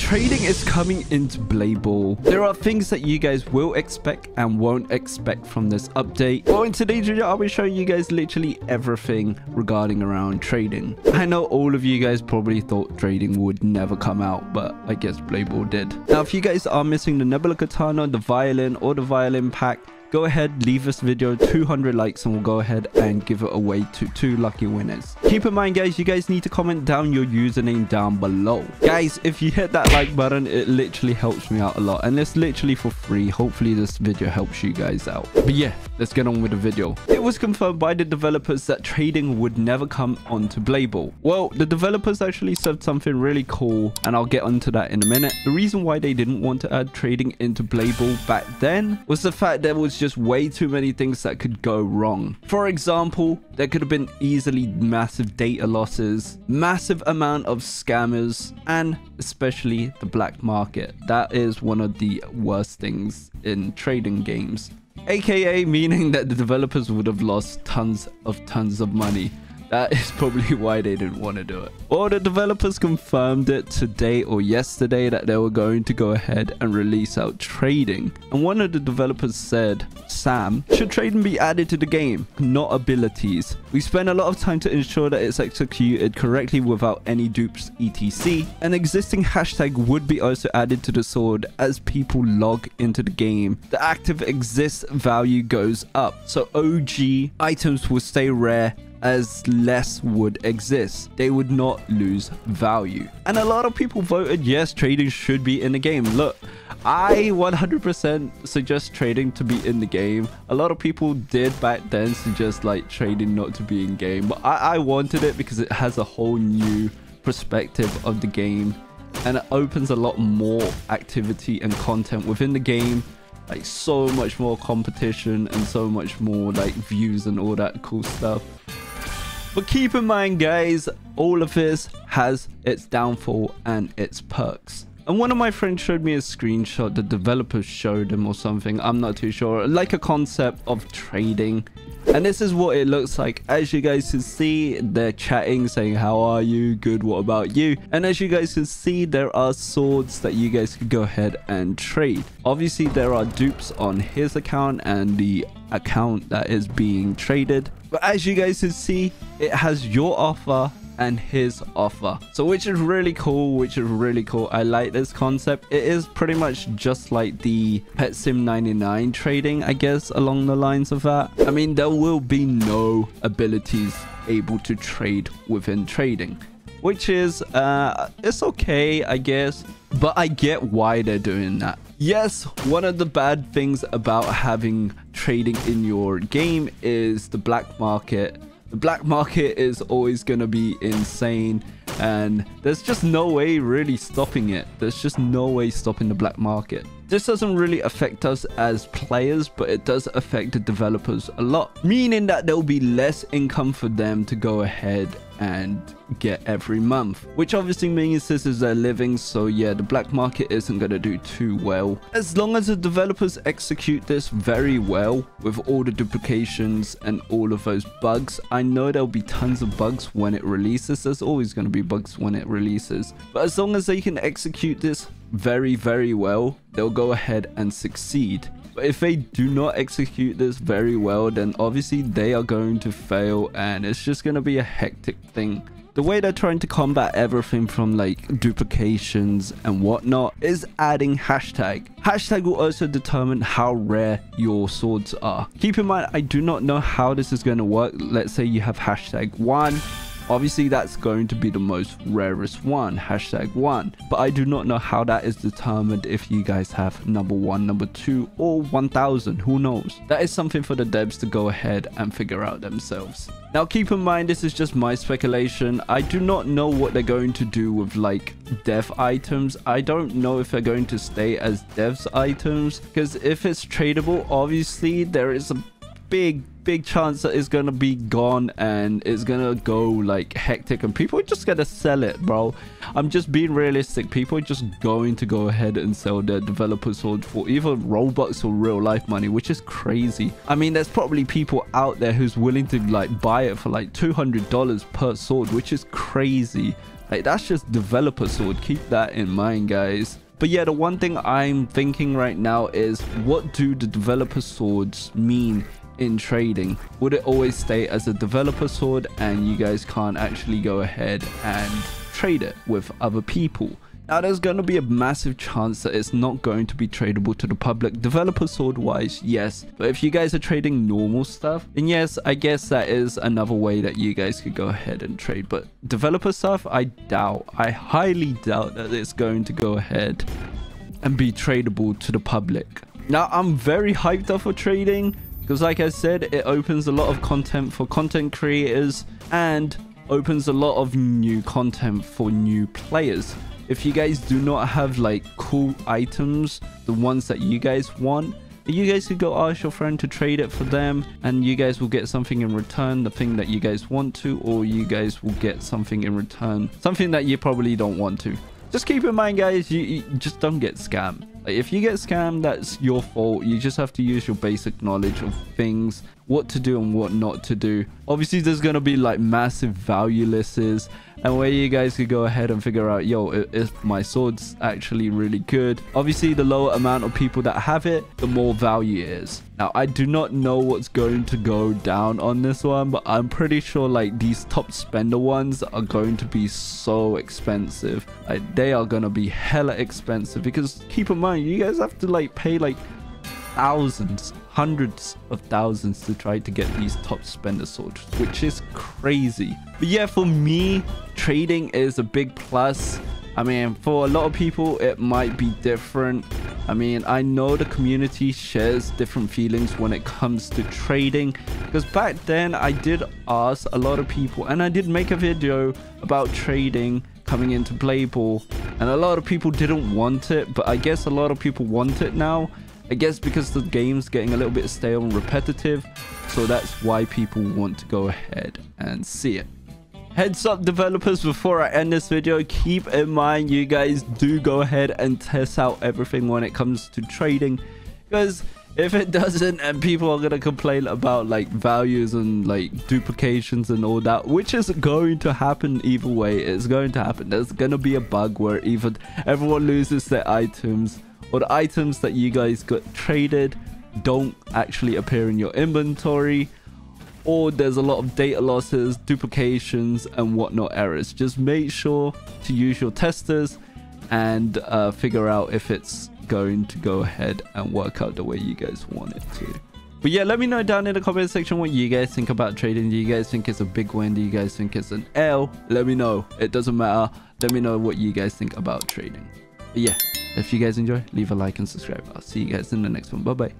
trading is coming into Blade Ball. There are things that you guys will expect and won't expect from this update. Well, in today's video, I'll be showing you guys literally everything regarding around trading. I know all of you guys probably thought trading would never come out, but I guess Blade Ball did. Now, if you guys are missing the Nebula Katana, the violin, or the violin pack, go ahead, leave this video 200 likes and we'll go ahead and give it away to 2 lucky winners. Keep in mind, guys, you guys need to comment down your username down below. Guys, if you hit that like button, it literally helps me out a lot, and it's literally for free. Hopefully this video helps you guys out. But yeah, let's get on with the video. It was confirmed by the developers that trading would never come onto Blade Ball. Well, the developers actually said something really cool, and I'll get onto that in a minute. The reason why they didn't want to add trading into Blade Ball back then was the fact there was just way too many things that could go wrong. For example, there could have been easily massive data losses, massive amount of scammers, and especially the black market. That is one of the worst things in trading games, aka meaning that the developers would have lost tons of money. That is probably why they didn't want to do it. Well, the developers confirmed it today or yesterday that they were going to go ahead and release out trading. And one of the developers said, Sam, should trading be added to the game, not abilities? We spend a lot of time to ensure that it's executed correctly without any dupes, etc. An existing hashtag would be also added to the sword as people log into the game. The active exists value goes up, so OG items will stay rare as less would exist. They would not lose value. And a lot of people voted yes, trading should be in the game. Look, I 100% suggest trading to be in the game. A lot of people did back then suggest like trading not to be in game, but I wanted it because it has a whole new perspective of the game, and it opens a lot more activity and content within the game, like so much more competition and so much more like views and all that cool stuff. But keep in mind, guys, all of this has its downfall and its perks. And one of my friends showed me a screenshot the developers showed him or something, I'm not too sure, like a concept of trading. And this is what it looks like. As you guys can see, they're chatting, saying, how are you? Good, what about you? And as you guys can see, there are swords that you guys could go ahead and trade. Obviously, there are dupes on his account and the account that is being traded. But as you guys can see, it has your offer and his offer, so which is really cool. I like this concept. It is pretty much just like the Pet Sim 99 trading, I guess, along the lines of that. I mean, there will be no abilities able to trade within trading, which is it's okay, I guess, but I get why they're doing that. Yes, one of the bad things about having trading in your game is the black market. The black market is always going to be insane, and there's just no way really stopping it. There's just no way stopping the black market. This doesn't really affect us as players, but it does affect the developers a lot, meaning that there'll be less income for them to go ahead and get every month, which obviously means this is their living. So yeah, the black market isn't going to do too well. As long as the developers execute this very well with all the duplications and all of those bugs. I know there'll be tons of bugs when it releases. There's always going to be bugs when it releases, but as long as they can execute this very well, they'll go ahead and succeed. But if they do not execute this very well, then obviously they are going to fail, and it's just going to be a hectic thing. The way they're trying to combat everything from like duplications and whatnot is adding hashtag. Hashtag will also determine how rare your swords are. Keep in mind, I do not know how this is going to work. Let's say you have hashtag 1. Obviously, that's going to be the most rarest one, hashtag 1. But I do not know how that is determined if you guys have number 1, number 2, or 1000. Who knows? That is something for the devs to go ahead and figure out themselves. Now, keep in mind, this is just my speculation. I do not know what they're going to do with like dev items. I don't know if they're going to stay as devs items, because if it's tradable, obviously there is a big chance that it's gonna be gone and it's gonna go like hectic, and people are just gonna sell it, bro. I'm just being realistic. People are just going to go ahead and sell their developer sword for either Robux or real life money, which is crazy. I mean, there's probably people out there who's willing to like buy it for like $200 per sword, which is crazy. Like, that's just developer sword. Keep that in mind, guys. But yeah, the one thing I'm thinking right now is, what do the developer swords mean in trading? Would it always stay as a developer sword and you guys can't actually go ahead and trade it with other people? Now, there's going to be a massive chance that it's not going to be tradable to the public. Developer sword wise, yes. But if you guys are trading normal stuff, then yes, I guess that is another way that you guys could go ahead and trade. But developer stuff, I highly doubt that it's going to go ahead and be tradable to the public. Now, I'm very hyped up for trading because, like I said, it opens a lot of content for content creators and opens a lot of new content for new players. If you guys do not have like cool items, the ones that you guys want, you guys could go ask your friend to trade it for them, and you guys will get something in return, the thing that you guys want to, or you guys will get something in return, something that you probably don't want to. Just keep in mind, guys, you just don't get scammed. Like, if you get scammed, that's your fault. You just have to use your basic knowledge of things, what to do and what not to do. Obviously, there's going to be like massive value lists, and where you guys could go ahead and figure out, yo, if my sword's actually really good. Obviously, the lower amount of people that have it, the more value it is. Now, I do not know what's going to go down on this one, but I'm pretty sure like these top spender ones are going to be so expensive. Like, they are going to be hella expensive, because keep in mind, you guys have to like pay like thousands, hundreds of thousands to try to get these top spender swords, which is crazy. But yeah, for me, trading is a big plus. I mean, for a lot of people, it might be different. I mean, I know the community shares different feelings when it comes to trading, because back then I did ask a lot of people, and I did make a video about trading coming into Playball, and a lot of people didn't want it, but I guess a lot of people want it now. I guess because the game's getting a little bit stale and repetitive, so that's why people want to go ahead and see it. Heads up, developers, before I end this video, keep in mind you guys do go ahead and test out everything when it comes to trading, because if it doesn't and people are gonna complain about like values and like duplications and all that, which is going to happen either way. It's going to happen. There's gonna be a bug where either everyone loses their items, or the items that you guys got traded don't actually appear in your inventory, or there's a lot of data losses, duplications and whatnot errors. Just make sure to use your testers and figure out if it's going to go ahead and work out the way you guys want it to. But yeah, let me know down in the comment section what you guys think about trading. Do you guys think it's a big win? Do you guys think it's an L? Let me know. It doesn't matter. Let me know what you guys think about trading. But yeah, if you guys enjoy, leave a like and subscribe. I'll see you guys in the next one. Bye bye.